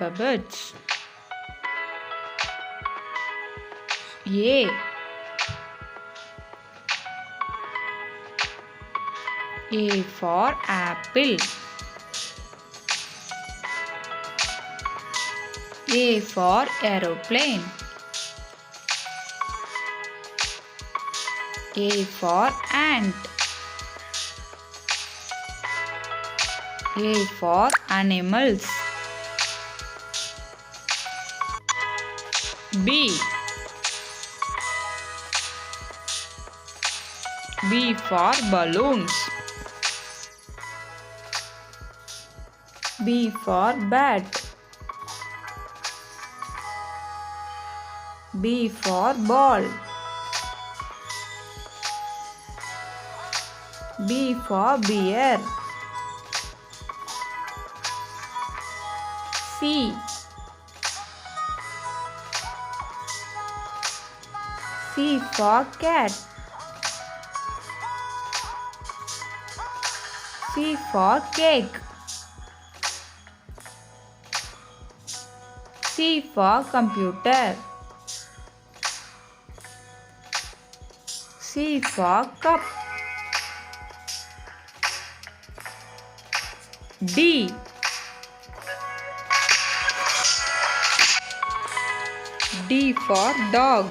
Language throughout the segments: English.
alphabets. A. A for apple. A for aeroplane. A for ant. A for animals. B. B for balloons. B for bat. B for ball. B for bear. C. C for cat. C for cake. C for computer. C for cup. D. D for dog.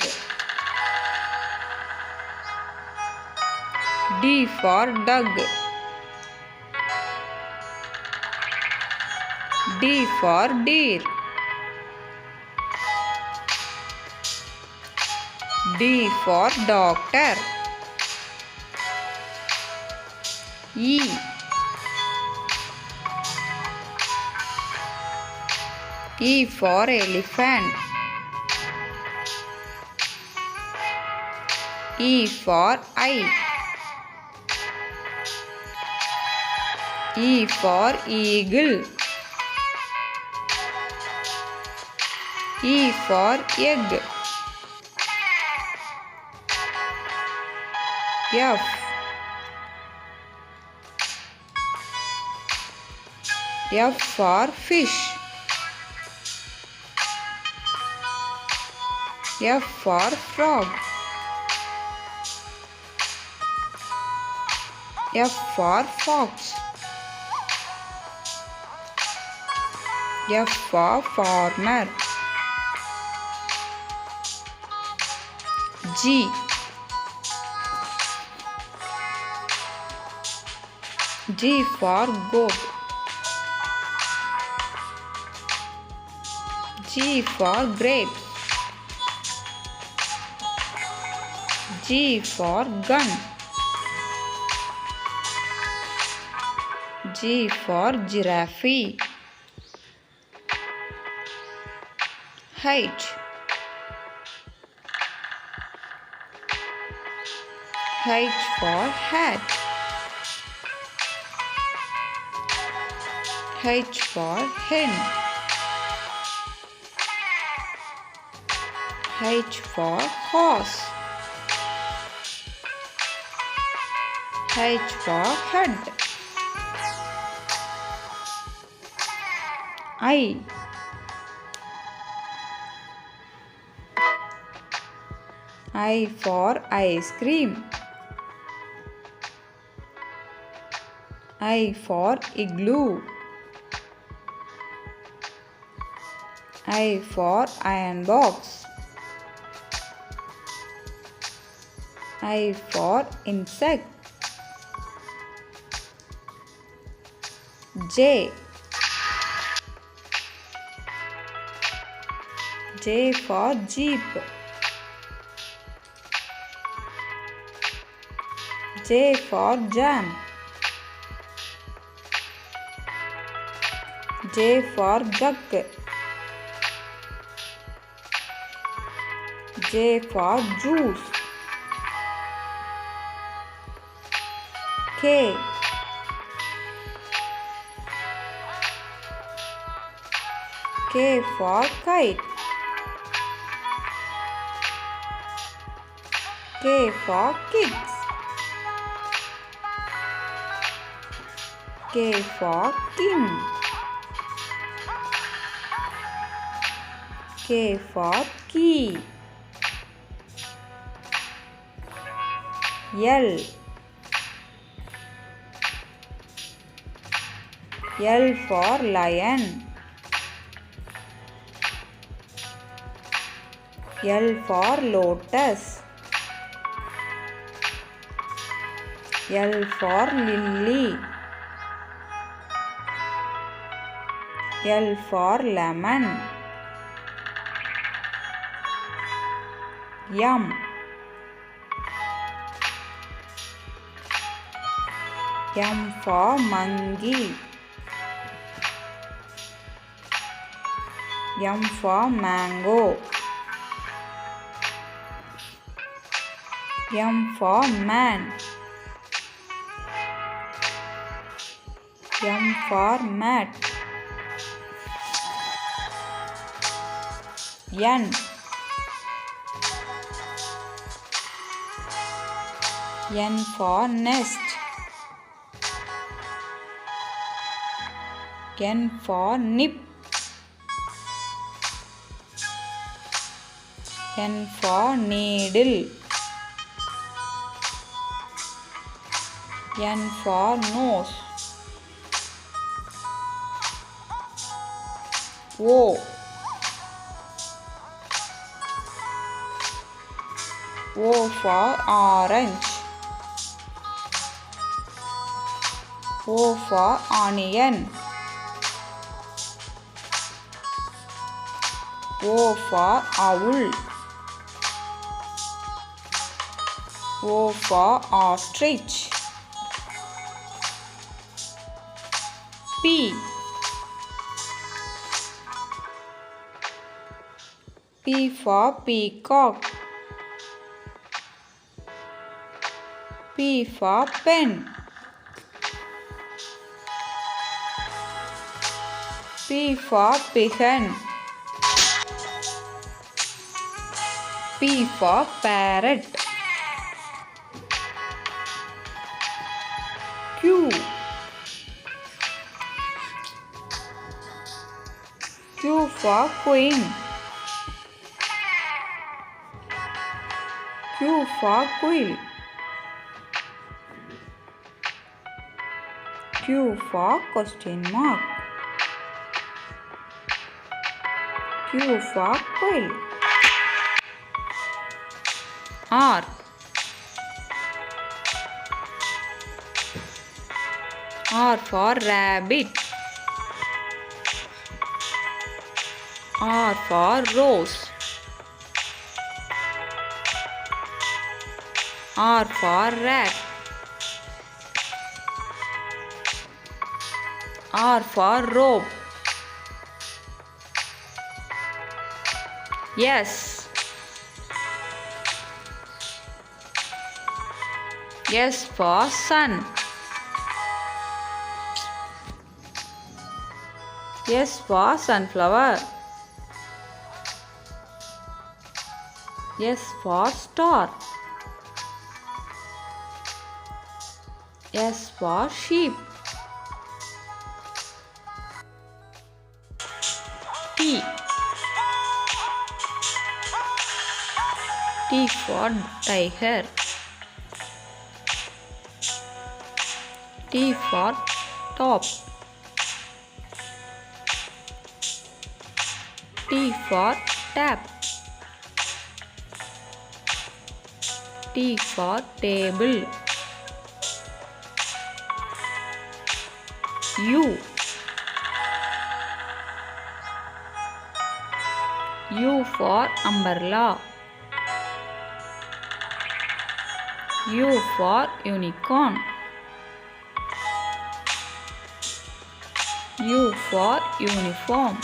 D for dog. D for deer. D for doctor. E. E for elephant. E for eye. E for eagle. E for egg. F. F for fish. F for frog. F for fox. F for farmer. G. G for goat. G for grapes. G for gun. G for giraffe. H. H for hat. H for hen. H for horse. H for head. I. I for ice cream. I for igloo. I for iron box. I for insect. J. J for jeep. J for jam. J for jug. J for juice. K. K for kite. K for kids. K for king. K for key. L. L for lion. L for lotus. L for lily. L for lemon. M. M for monkey. M for mango. M for man. M for mat. N. N for nest. N for nip. N for needle. N for nose. O. O for orange. O for onion. O for owl. O for ostrich. P. P for peacock. P for pen. P for pigeon. P for parrot. Q. Q for queen. Q for quill. Q for question mark. Q for quill. R. R for rabbit. R for rose. R for rat. R for rope. S. S for sun. S for sunflower. S for star. S for sheep. T. T for tiger. T for top. T for tap. T for table. U. U for umbrella. U for unicorn. U for uniform.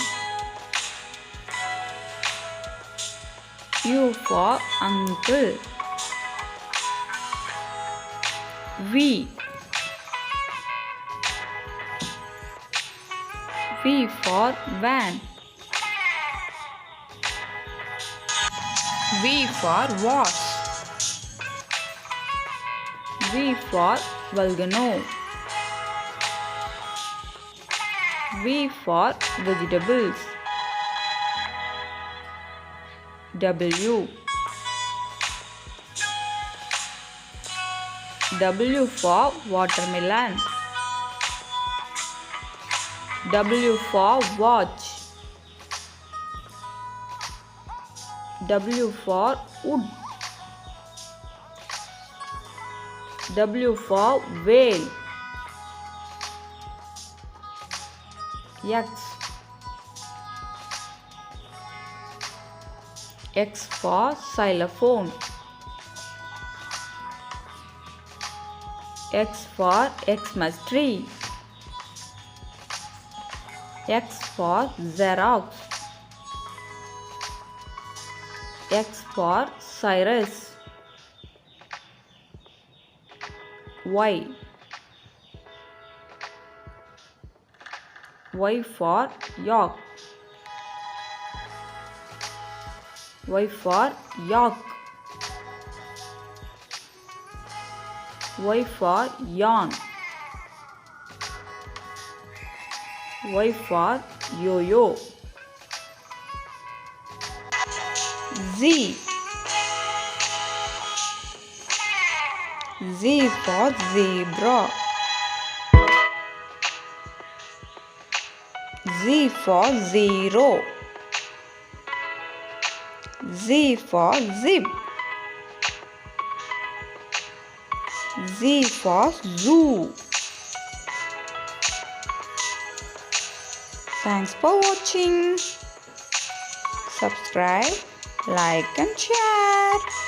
U for uncle. V. V for van. V for watch. V for volcano. V for vegetables. W. W for watermelon. W for watch. W for wood. W for whale. X. X for xylophone. X for Xmas tree. X for Xerox. X for Cyrus. Y. Y for York. Y for York. Y for yawn. Y for yo-yo. Z. Z for zebra. Z for zero. Z for zip. Z for zoo. Thanks for watching. Subscribe, like and share.